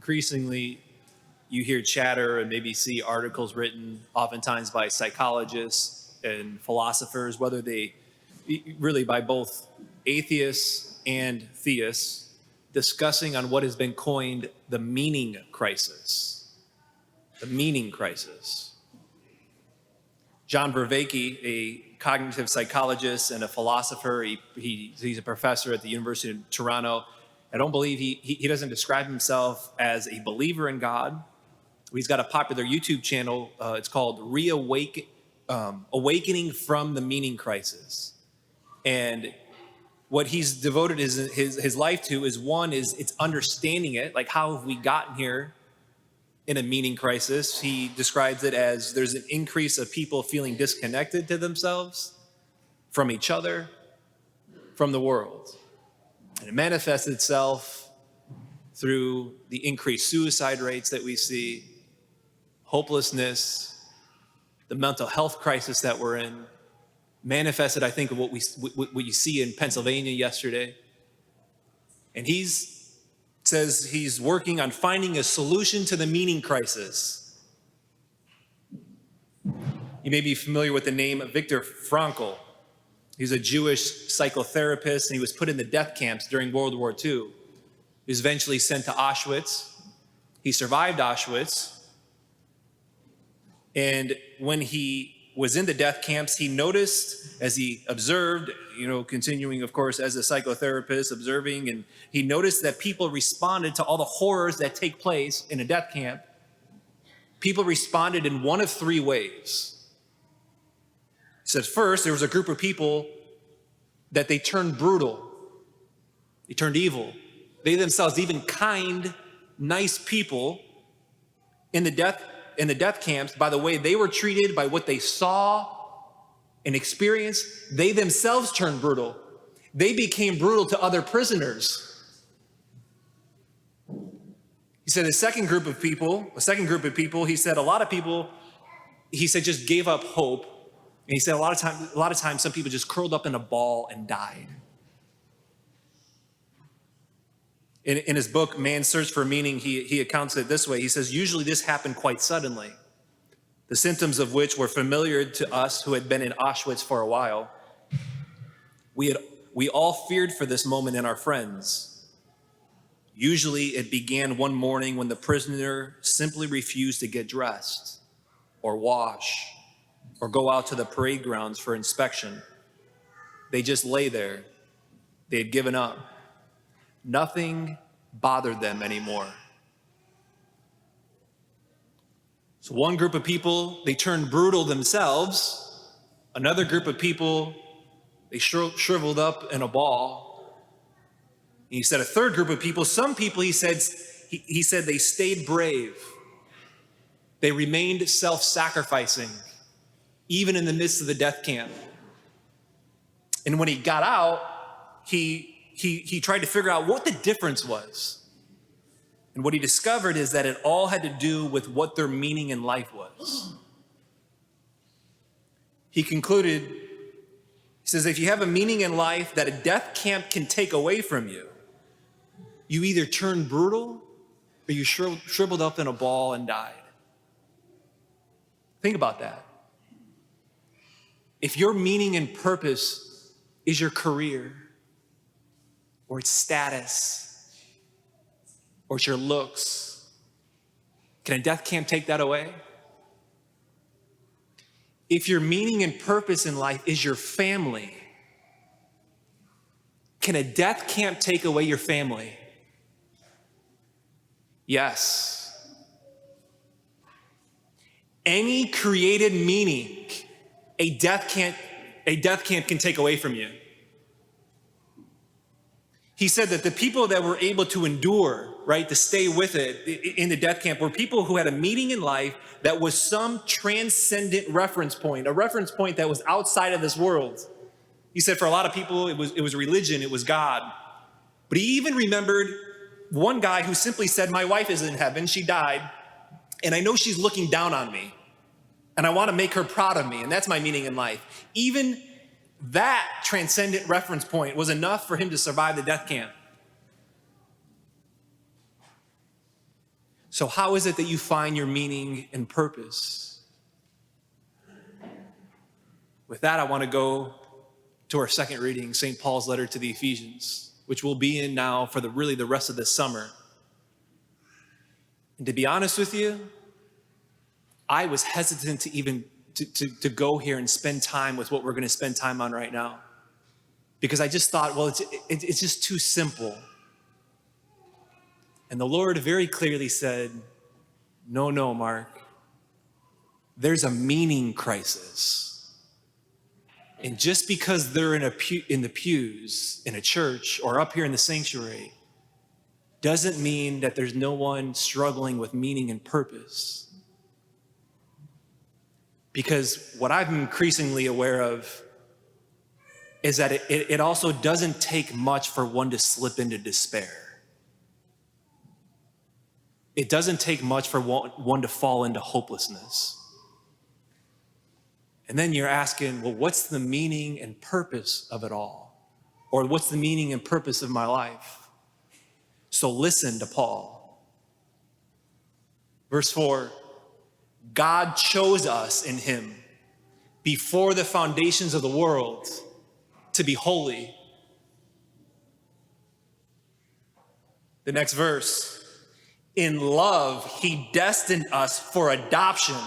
increasingly you hear chatter and maybe see articles written oftentimes by psychologists and philosophers, whether they really by both atheists and theists, discussing on what has been coined the meaning crisis. The meaning crisis. John Vervaeke, a cognitive psychologist and a philosopher, he's a professor at the University of Toronto. I don't believe he doesn't describe himself as a believer in God. He's got a popular YouTube channel. It's called Awakening from the Meaning Crisis. And what he's devoted his life to is it's understanding it, like how have we gotten here in a meaning crisis. He describes it as there's an increase of people feeling disconnected to themselves, from each other, from the world. And it manifests itself through the increased suicide rates that we see, hopelessness, the mental health crisis that we're in, manifested, I think, of what you see in Pennsylvania yesterday. And he says he's working on finding a solution to the meaning crisis. You may be familiar with the name Viktor Frankl. He's a Jewish psychotherapist, and he was put in the death camps during World War II. He was eventually sent to Auschwitz. He survived Auschwitz. And when he was in the death camps, he noticed, as he observed, continuing, of course, as a psychotherapist, observing, and he noticed that people responded to all the horrors that take place in a death camp. People responded in one of three ways. He said, first, there was a group of people that they turned brutal. They turned evil. They themselves, even kind, nice people in the death camps, by the way they were treated, by what they saw and experienced, they themselves turned brutal. They became brutal to other prisoners. He said a second group of people, he said a lot of people, just gave up hope. And he said a lot of times some people just curled up in a ball and died. In his book, Man's Search for Meaning, he accounts it this way. He says, usually this happened quite suddenly, the symptoms of which were familiar to us who had been in Auschwitz for a while. We all feared for this moment in our friends. Usually it began one morning when the prisoner simply refused to get dressed or wash or go out to the parade grounds for inspection. They just lay there. They had given up. Nothing bothered them anymore. So one group of people, they turned brutal themselves. Another group of people, they shriveled up in a ball. And he said a third group of people, some people, he said they stayed brave. They remained self-sacrificing, even in the midst of the death camp. And when he got out, he tried to figure out what the difference was. And what he discovered is that it all had to do with what their meaning in life was. He concluded, he says, if you have a meaning in life that a death camp can take away from you, you either turned brutal or you shriveled up in a ball and died. Think about that. If your meaning and purpose is your career, or it's status, or it's your looks, can a death camp take that away? If your meaning and purpose in life is your family, can a death camp take away your family? Yes. Any created meaning, a death camp can take away from you. He said that the people that were able to endure, right, to stay with it in the death camp were people who had a meaning in life that was some transcendent reference point, a reference point that was outside of this world. He said for a lot of people, it was religion, it was God. But he even remembered one guy who simply said, my wife is in heaven, she died, and I know she's looking down on me, and I want to make her proud of me, and that's my meaning in life. Even that transcendent reference point was enough for him to survive the death camp. So how is it that you find your meaning and purpose? With that, I want to go to our second reading, St. Paul's letter to the Ephesians, which we'll be in now for the rest of this summer. And to be honest with you, I was hesitant to even to go here and spend time with what we're going to spend time on right now, because I just thought, well, it's just too simple. And the Lord very clearly said, no, Mark, there's a meaning crisis. And just because they're in the pews in a church or up here in the sanctuary doesn't mean that there's no one struggling with meaning and purpose. Because what I'm increasingly aware of is that it also doesn't take much for one to slip into despair. It doesn't take much for one to fall into hopelessness. And then you're asking, well, what's the meaning and purpose of it all? Or what's the meaning and purpose of my life? So listen to Paul. Verse 4, God chose us in him before the foundations of the world to be holy. The next verse, in love, he destined us for adoption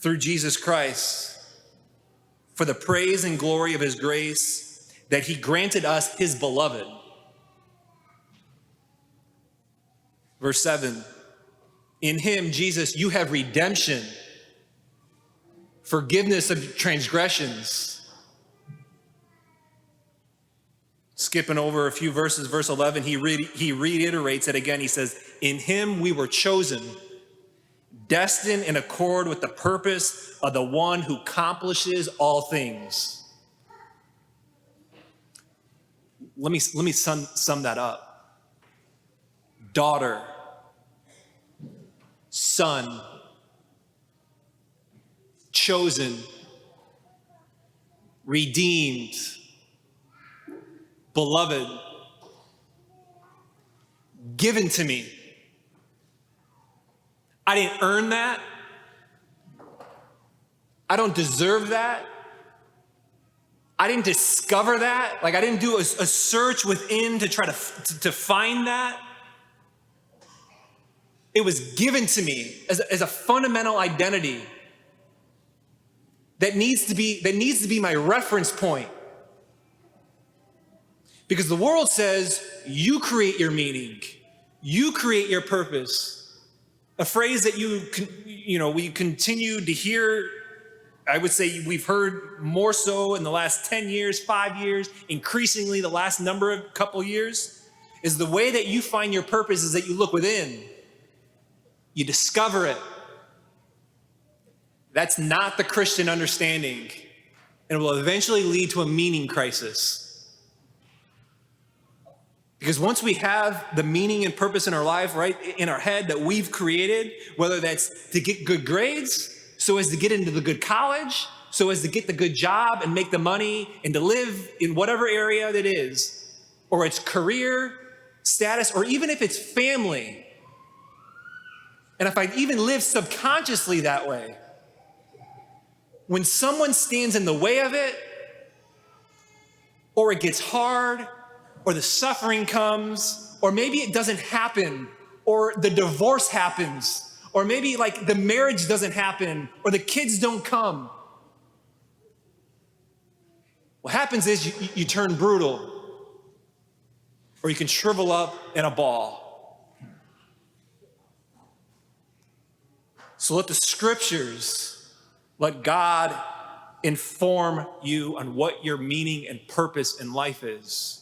through Jesus Christ, for the praise and glory of his grace, that he granted us his beloved. Verse 7, in him, Jesus, you have redemption, forgiveness of transgressions. Skipping over a few verses, verse 11, he reiterates it again. He says, in him we were chosen, destined in accord with the purpose of the one who accomplishes all things. Let me sum that up. Daughter, son, chosen, redeemed, beloved, given to me. I didn't earn that. I don't deserve that. I didn't discover that. Like, I didn't do a search within to try to find that. It was given to me as a fundamental identity that needs to be my reference point. Because the world says, you create your meaning, you create your purpose. A phrase that we continue to hear, I would say we've heard more so in the last 10 years, 5 years, increasingly the last couple years, is the way that you find your purpose is that you look within. You discover it. That's not the Christian understanding, and it will eventually lead to a meaning crisis. Because once we have the meaning and purpose in our life, right, in our head that we've created, whether that's to get good grades, so as to get into the good college, so as to get the good job and make the money and to live in whatever area that is, or it's career, status, or even if it's family. And if I even live subconsciously that way, when someone stands in the way of it, or it gets hard, or the suffering comes, or maybe it doesn't happen, or the divorce happens, or maybe like the marriage doesn't happen, or the kids don't come. What happens is you turn brutal, or you can shrivel up in a ball. So let the scriptures, let God inform you on what your meaning and purpose in life is.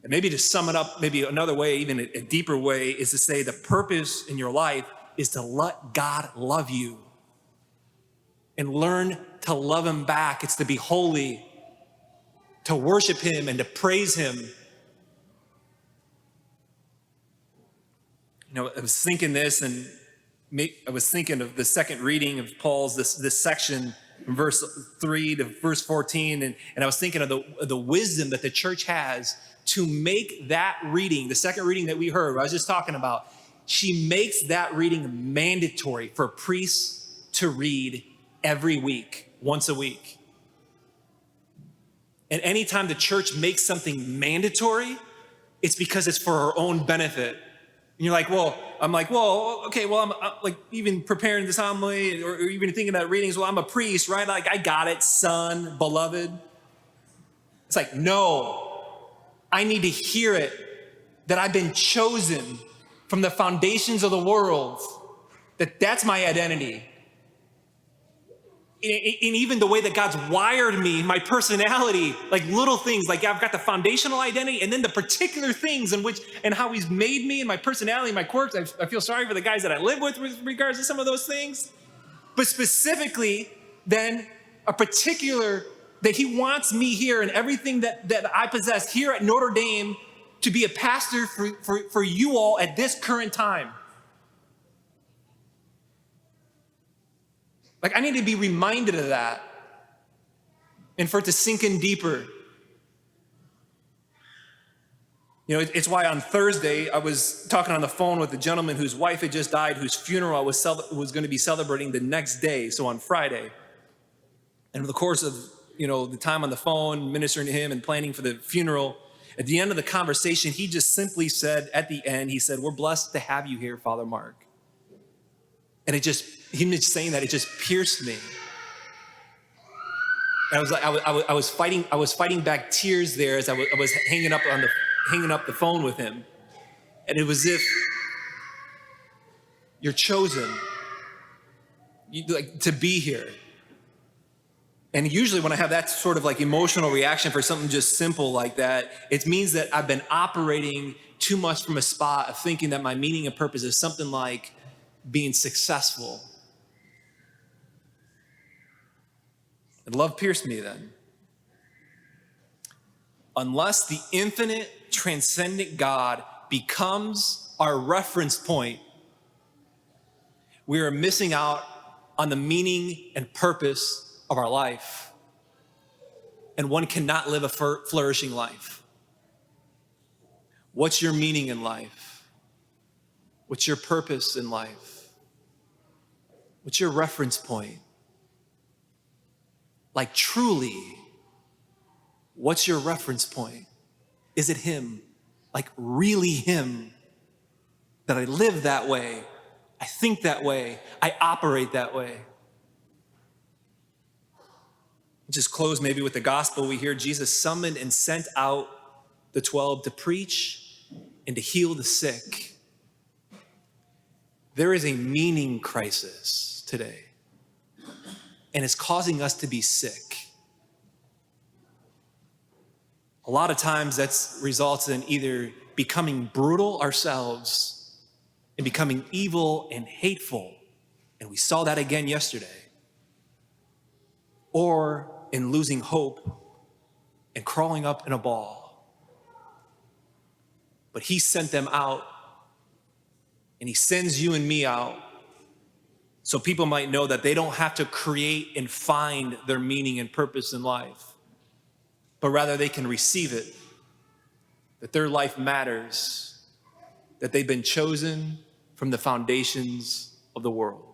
And maybe to sum it up, maybe another way, even a deeper way, is to say the purpose in your life is to let God love you and learn to love him back. It's to be holy, to worship him and to praise him. I was thinking this, and I was thinking of the second reading of Paul's, this section from verse 3 to verse 14, and I was thinking of the wisdom that the church has to make that reading, the second reading that we heard, I was just talking about, she makes that reading mandatory for priests to read every week, once a week. And anytime the church makes something mandatory, it's because it's for her own benefit. And you're like, well, I'm like, well, okay, well, I'm like even preparing this homily or even thinking about readings. Well, I'm a priest, right? Like, I got it, son, beloved. It's like, no, I need to hear it, that I've been chosen from the foundations of the world, that's my identity. And even the way that God's wired me, my personality, like little things, like I've got the foundational identity and then the particular things and how he's made me and my personality, my quirks. I feel sorry for the guys that I live with regards to some of those things. But specifically, then a particular, that he wants me here and everything that I possess here at Notre Dame to be a pastor for you all at this current time. Like, I need to be reminded of that and for it to sink in deeper. You know, it's why on Thursday I was talking on the phone with a gentleman whose wife had just died, whose funeral I was going to be celebrating the next day, so on Friday. And in the course of, you know, the time on the phone, ministering to him and planning for the funeral, at the end of the conversation, he just simply said, at the end, he said, "We're blessed to have you here, Father Mark." And him just saying that, it just pierced me. And I was like, I was fighting back tears there as I was hanging up the phone with him. And it was if you're chosen like to be here. And usually when I have that sort of like emotional reaction for something just simple like that, it means that I've been operating too much from a spot of thinking that my meaning and purpose is something like being successful. And love pierced me then. Unless the infinite, transcendent God becomes our reference point, we are missing out on the meaning and purpose of our life. And one cannot live a flourishing life. What's your meaning in life? What's your purpose in life? What's your reference point? Like, truly, what's your reference point? Is it him? Like, really him? That I live that way, I think that way, I operate that way. Just close maybe with the gospel. We hear Jesus summoned and sent out the 12 to preach and to heal the sick. There is a meaning crisis today, and it's causing us to be sick. A lot of times that results in either becoming brutal ourselves and becoming evil and hateful, and we saw that again yesterday, or in losing hope and crawling up in a ball. But he sent them out, and he sends you and me out so people might know that they don't have to create and find their meaning and purpose in life, but rather they can receive it, that their life matters, that they've been chosen from the foundations of the world.